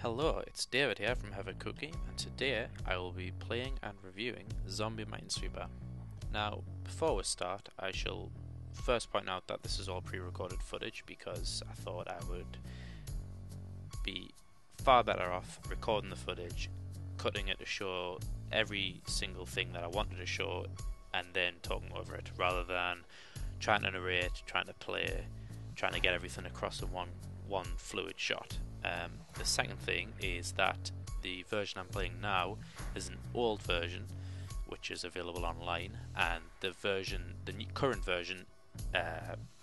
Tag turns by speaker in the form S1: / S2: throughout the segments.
S1: Hello, it's David here from Have a Cookie, and today I will be playing and reviewing Zombie Minesweeper. Now, before we start, I shall first point out that this is all pre-recorded footage because I thought I would be far better off recording the footage, cutting it to show every single thing that I wanted to show, and then talking over it, rather than trying to narrate, trying to play, trying to get everything across in one fluid shot. The second thing is that the version I'm playing now is an old version which is available online, and the current version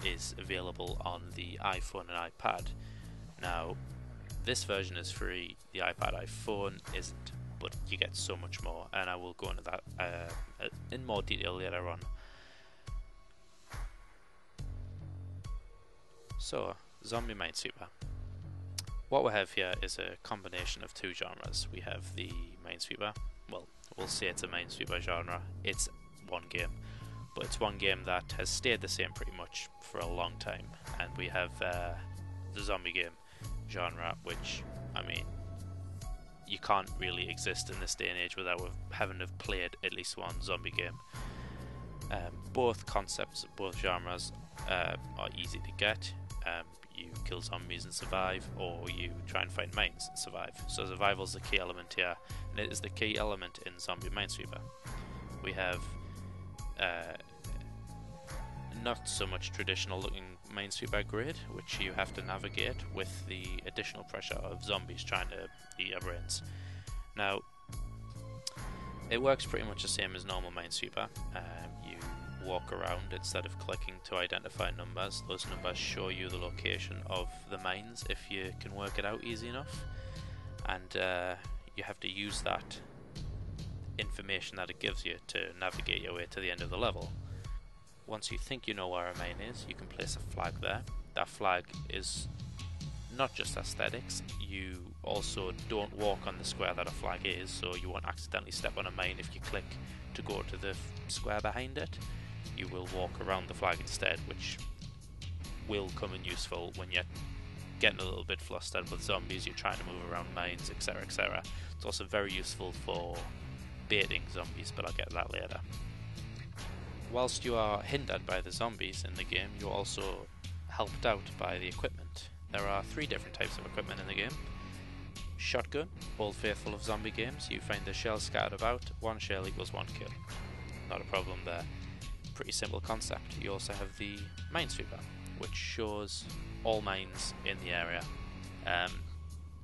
S1: is available on the iPhone and iPad. Now, this version is free, the iPad iPhone isn't, but you get so much more, and I will go into that in more detail later on. So, Zombie Minesweeper. What we have here is a combination of two genres. We have the Minesweeper, well, we'll say it's a Minesweeper genre. It's one game, but it's one game that has stayed the same pretty much for a long time. And we have the zombie game genre, which, I mean, you can't really exist in this day and age without having to have played at least one zombie game. Both concepts, both genres are easy to get. You kill zombies and survive, or you try and find mines and survive. So survival is the key element here, and it is the key element in Zombie Minesweeper. We have not so much traditional looking Minesweeper grid, which you have to navigate with the additional pressure of zombies trying to eat your brains. Now, it works pretty much the same as normal Minesweeper. You walk around instead of clicking to identify numbers. Those numbers show you the location of the mines if you can work it out easy enough, and you have to use that information that it gives you to navigate your way to the end of the level. Once you think you know where a mine is, you can place a flag there. That flag is not just aesthetics, you also don't walk on the square that a flag is, so you won't accidentally step on a mine if you click to go to the square behind it. You will walk around the flag instead, which will come in useful when you're getting a little bit flustered with zombies, you're trying to move around mines, etc, etc. It's also very useful for baiting zombies, but I'll get to that later. Whilst you are hindered by the zombies in the game, you're also helped out by the equipment. There are 3 different types of equipment in the game. Shotgun, old faithful of zombie games, you find the shells scattered about, 1 shell equals 1 kill. Not a problem there. Pretty simple concept. You also have the Minesweeper, which shows all mines in the area.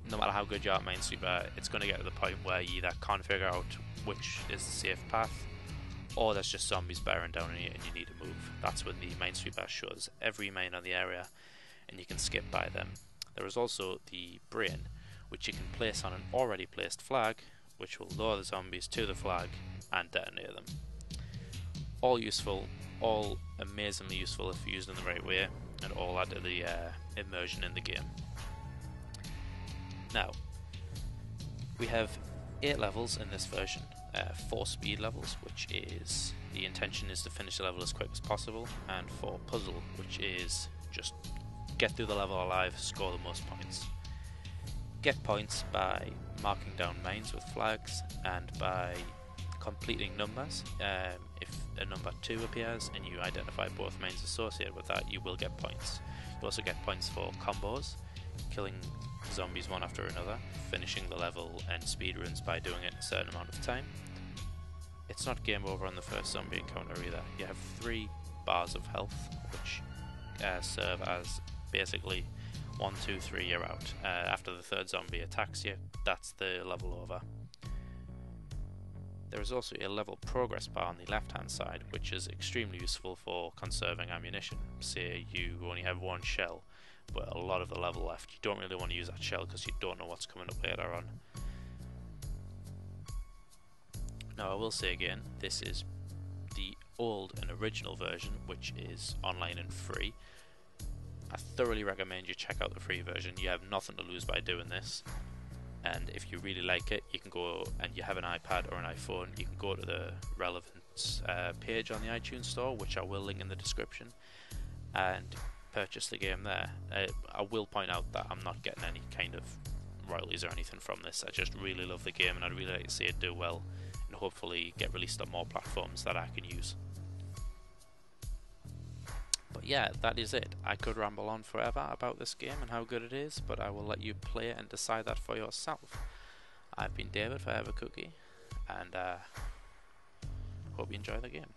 S1: No matter how good you are at Minesweeper, it's going to get to the point where you either can't figure out which is the safe path, or there's just zombies bearing down on you and you need to move. That's when the Minesweeper shows every mine on the area and you can skip by them. There is also the Brain, which you can place on an already placed flag, which will lure the zombies to the flag and detonate them. All useful, all amazingly useful if used in the right way, and all add to the immersion in the game. Now, we have 8 levels in this version, 4 speed levels, which is, the intention is to finish the level as quick as possible, and 4 puzzle, which is just get through the level alive, score the most points. Get points by marking down mines with flags and by completing numbers. If a number 2 appears and you identify both mines associated with that, you will get points. You also get points for combos, killing zombies one after another, finishing the level and speedruns by doing it in a certain amount of time. It's not game over on the first zombie encounter either. You have 3 bars of health, which serve as basically 1, 2, 3, you're out. After the 3rd zombie attacks you, that's the level over. There is also a level progress bar on the left hand side, which is extremely useful for conserving ammunition. Say you only have 1 shell, but a lot of the level left. You don't really want to use that shell because you don't know what's coming up later on. Now I will say again, this is the old and original version, which is online and free. I thoroughly recommend you check out the free version. You have nothing to lose by doing this. And if you really like it, you can go, and you have an iPad or an iPhone, you can go to the relevant page on the iTunes store, which I will link in the description, and purchase the game there. I will point out that I'm not getting any kind of royalties or anything from this. I just really love the game and I'd really like to see it do well and hopefully get released on more platforms that I can use. But yeah, that is it. I could ramble on forever about this game and how good it is, but I will let you play it and decide that for yourself. I've been David, Forever Cookie, and hope you enjoy the game.